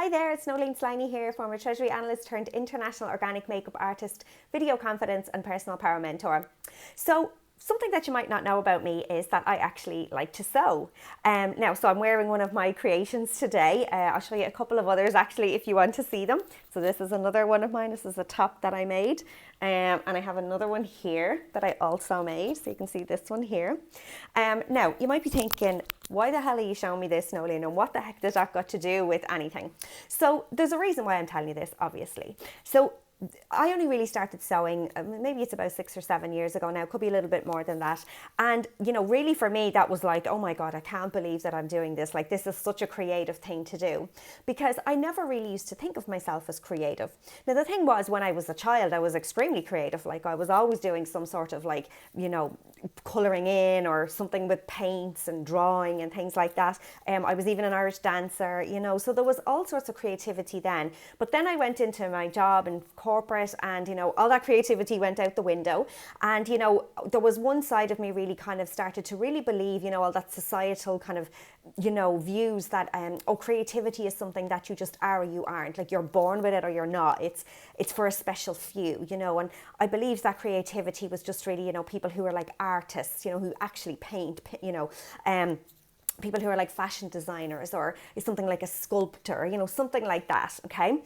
Hi there, it's Nolene Sliney here, former Treasury Analyst turned international organic makeup artist, video confidence and personal power mentor. So something that you might not know about me is that I actually like to sew. So I'm wearing one of my creations today. I'll show you a couple of others actually if you want to see them. So this is another one of mine. This is a top that I made. And I have another one here that I also made. So you can see this one here. Now, you might be thinking, why the hell are you showing me this, Nolene? And what the heck does that got to do with anything? So there's a reason why I'm telling you this, obviously. So I only really started sewing, maybe it's about 6 or 7 years ago now, could be a little bit more than that. And, you know, really for me, that was like, oh my God, I can't believe that I'm doing this. Like, this is such a creative thing to do, because I never really used to think of myself as creative. Now, the thing was, when I was a child, I was extremely creative. Like, I was always doing some sort of like, you know, colouring in or something with paints and drawing and things like that. I was even an Irish dancer, you know, so there was all sorts of creativity then. But then I went into my job in corporate and, you know, all that creativity went out the window. And, you know, there was one side of me really kind of started to really believe, you know, all that societal kind of, you know, views that, creativity is something that you just are or you aren't. Like, you're born with it or you're not. It's for a special few, you know. And I believe that creativity was just really, you know, people who are like artists, you know, who actually paint, you know, people who are like fashion designers or is something like a sculptor, you know, something like that, okay?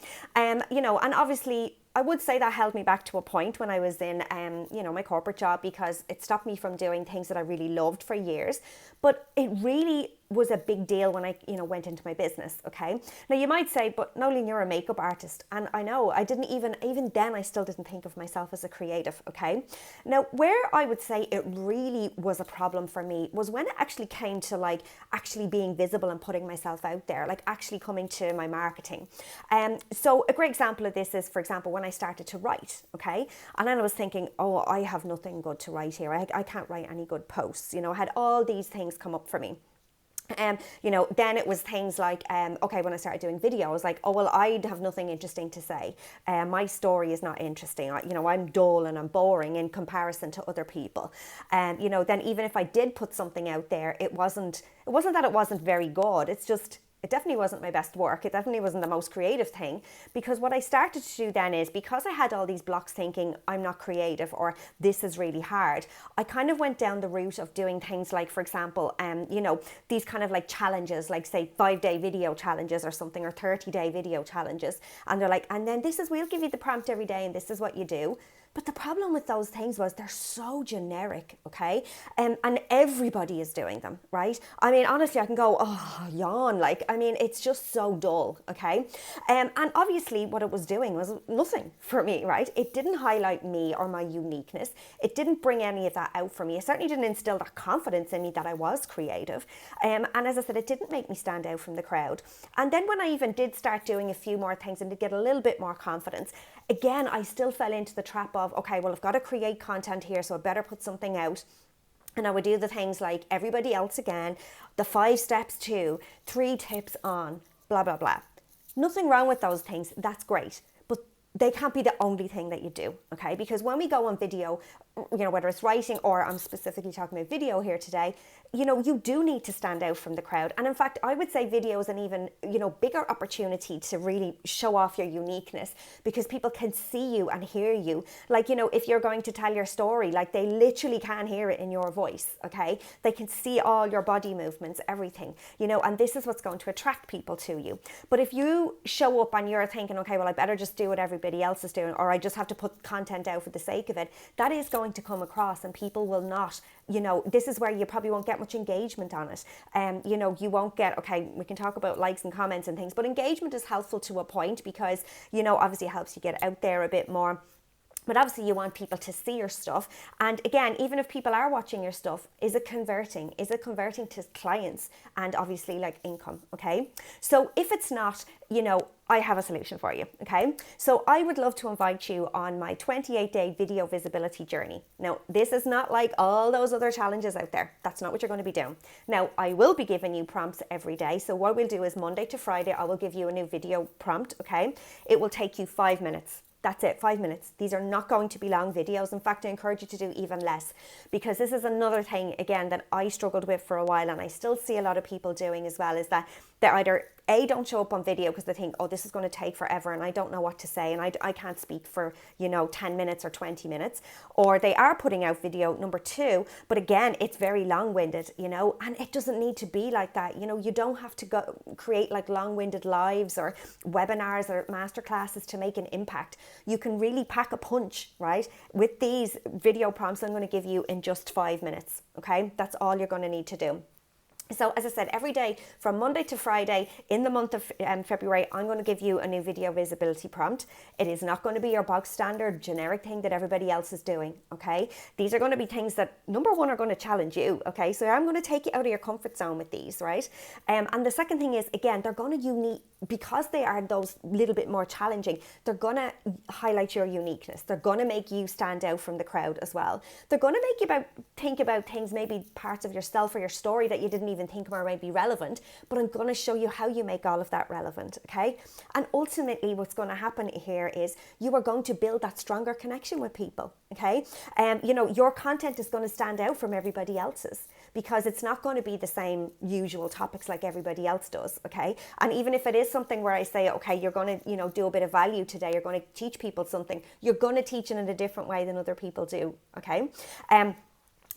You know, and obviously I would say that held me back to a point when I was in, you know, my corporate job, because it stopped me from doing things that I really loved for years. But it really was a big deal when I, you know, went into my business, okay? Now you might say, but Nolene, you're a makeup artist. And I know, I didn't even then I still didn't think of myself as a creative, okay? Now, where I would say it really was a problem for me was when it actually came to like actually being visible and putting myself out there, like actually coming to my marketing. So a great example of this is, for example, when I started to write, okay? And then I was thinking, oh, I have nothing good to write here. I can't write any good posts. You know, I had all these things come up for me. You know, then it was things like, okay, when I started doing video, I was like, oh, well, I'd have nothing interesting to say. My story is not interesting. You know, I'm dull and I'm boring in comparison to other people. You know, then even if I did put something out there, it wasn't that it wasn't very good. It's just, it definitely wasn't my best work. It definitely wasn't the most creative thing, because what I started to do then is, because I had all these blocks thinking I'm not creative or this is really hard, I kind of went down the route of doing things like, for example, you know, these kind of like challenges, like say 5-day video challenges or something, or 30-day video challenges. And they're like, and then we'll give you the prompt every day and this is what you do. But the problem with those things was they're so generic, okay? And everybody is doing them, right? I mean, honestly, I can go, oh, yawn. Like, I mean, it's just so dull, okay? And obviously what it was doing was nothing for me, right? It didn't highlight me or my uniqueness. It didn't bring any of that out for me. It certainly didn't instill that confidence in me that I was creative. And as I said, it didn't make me stand out from the crowd. And then when I even did start doing a few more things and to get a little bit more confidence, again, I still fell into the trap of, okay, well, I've got to create content here, so I better put something out. And I would do the things like everybody else again, the 5 steps to, 3 tips on, blah, blah, blah. Nothing wrong with those things. That's great. But they can't be the only thing that you do, okay? Because when we go on video, you know, whether it's writing or I'm specifically talking about video here today, you know, you do need to stand out from the crowd. And in fact, I would say video is an even, you know, bigger opportunity to really show off your uniqueness, because people can see you and hear you. Like, you know, if you're going to tell your story, like they literally can hear it in your voice, okay? They can see all your body movements, everything, you know, and this is what's going to attract people to you. But if you show up and you're thinking, okay, well, I better just do what everybody else is doing, or I just have to put content out for the sake of it, that is going to come across and people will not, you know, this is where you probably won't get much engagement on it. You know, you won't get, okay, we can talk about likes and comments and things, but engagement is helpful to a point, because, you know, obviously it helps you get out there a bit more. But obviously you want people to see your stuff. And again, even if people are watching your stuff, is it converting? Is it converting to clients and obviously like income, okay? So if it's not, you know, I have a solution for you, okay? So I would love to invite you on my 28-day video visibility journey. Now, this is not like all those other challenges out there. That's not what you're going to be doing. Now, I will be giving you prompts every day. So what we'll do is Monday to Friday, I will give you a new video prompt, okay? It will take you 5 minutes. That's it, 5 minutes. These are not going to be long videos. In fact, I encourage you to do even less, because this is another thing, again, that I struggled with for a while and I still see a lot of people doing as well, is that They either A, don't show up on video because they think, oh, this is going to take forever and I don't know what to say and I can't speak for, 10 minutes or 20 minutes. Or they are putting out video, number 2, but again, it's very long-winded, and it doesn't need to be like that. You don't have to go create like long-winded lives or webinars or masterclasses to make an impact. You can really pack a punch, right? With these video prompts I'm going to give you in just 5 minutes, okay? That's all you're going to need to do. So as I said, every day from Monday to Friday in the month of February, I'm going to give you a new video visibility prompt. It is not going to be your bog standard generic thing that everybody else is doing, okay? These are going to be things that, number 1, are going to challenge you, okay? So I'm going to take you out of your comfort zone with these, right? And the second thing is, again, they're going to because they are those little bit more challenging, they're going to highlight your uniqueness. They're going to make you stand out from the crowd as well. They're going to make you think about things, maybe parts of yourself or your story that you didn't even think might be relevant, but I'm going to show you how you make all of that relevant, okay? And ultimately what's going to happen here is you are going to build that stronger connection with people, okay? Your content is going to stand out from everybody else's because it's not going to be the same usual topics like everybody else does, okay? And even if it is something where I say, okay, you're going to, do a bit of value today, you're going to teach people something, you're going to teach it in a different way than other people do, okay?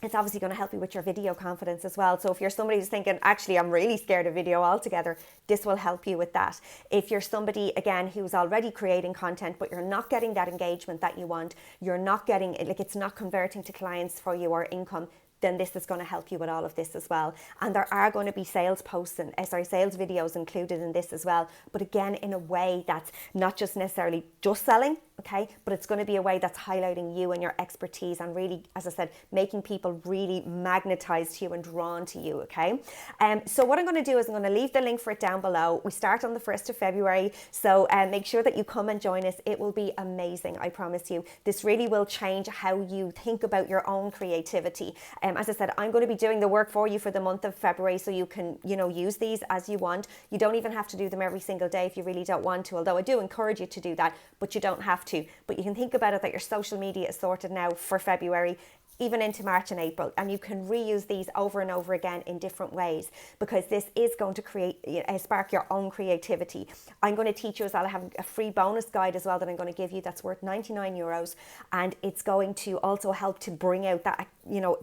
It's obviously going to help you with your video confidence as well. So if you're somebody who's thinking, actually, I'm really scared of video altogether, this will help you with that. If you're somebody, again, who's already creating content, but you're not getting that engagement that you want, you're not getting, it's not converting to clients for you or income, then this is going to help you with all of this as well. And there are going to be sales posts and sales videos included in this as well. But again, in a way that's not just necessarily just selling, okay? But it's going to be a way that's highlighting you and your expertise and really, as I said, making people really magnetized to you and drawn to you, okay? So what I'm going to do is I'm going to leave the link for it down below. We start on the 1st of February. So make sure that you come and join us. It will be amazing, I promise you. This really will change how you think about your own creativity. As I said, I'm going to be doing the work for you for the month of February so you can, use these as you want. You don't even have to do them every single day if you really don't want to, although I do encourage you to do that, but you don't have to. But you can think about it that your social media is sorted now for February, even into March and April, and you can reuse these over and over again in different ways because this is going to spark your own creativity. I'm going to teach you as well. I have a free bonus guide as well that I'm going to give you that's worth €99, and it's going to also help to bring out that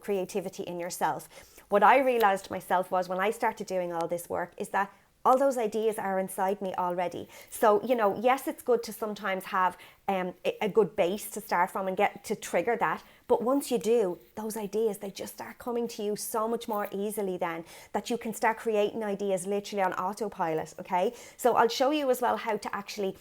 creativity in yourself. What I realized myself was when I started doing all this work is that all those ideas are inside me already. So, yes, it's good to sometimes have a good base to start from and get to trigger that. But once you do, those ideas, they just start coming to you so much more easily then that you can start creating ideas literally on autopilot, okay? So I'll show you as well how to actually,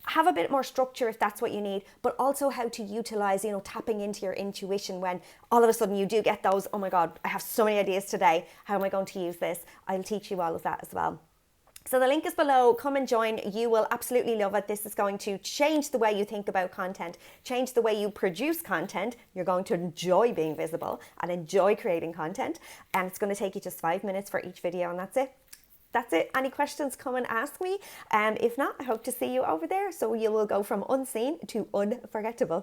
have a bit more structure if that's what you need, but also how to utilize, tapping into your intuition when all of a sudden you do get those, oh my God, I have so many ideas today. How am I going to use this? I'll teach you all of that as well. So the link is below. Come and join. You will absolutely love it. This is going to change the way you think about content, change the way you produce content. You're going to enjoy being visible and enjoy creating content. And it's going to take you just 5 minutes for each video, and that's it. That's it. Any questions, come and ask me. If not, I hope to see you over there. So you will go from unseen to unforgettable.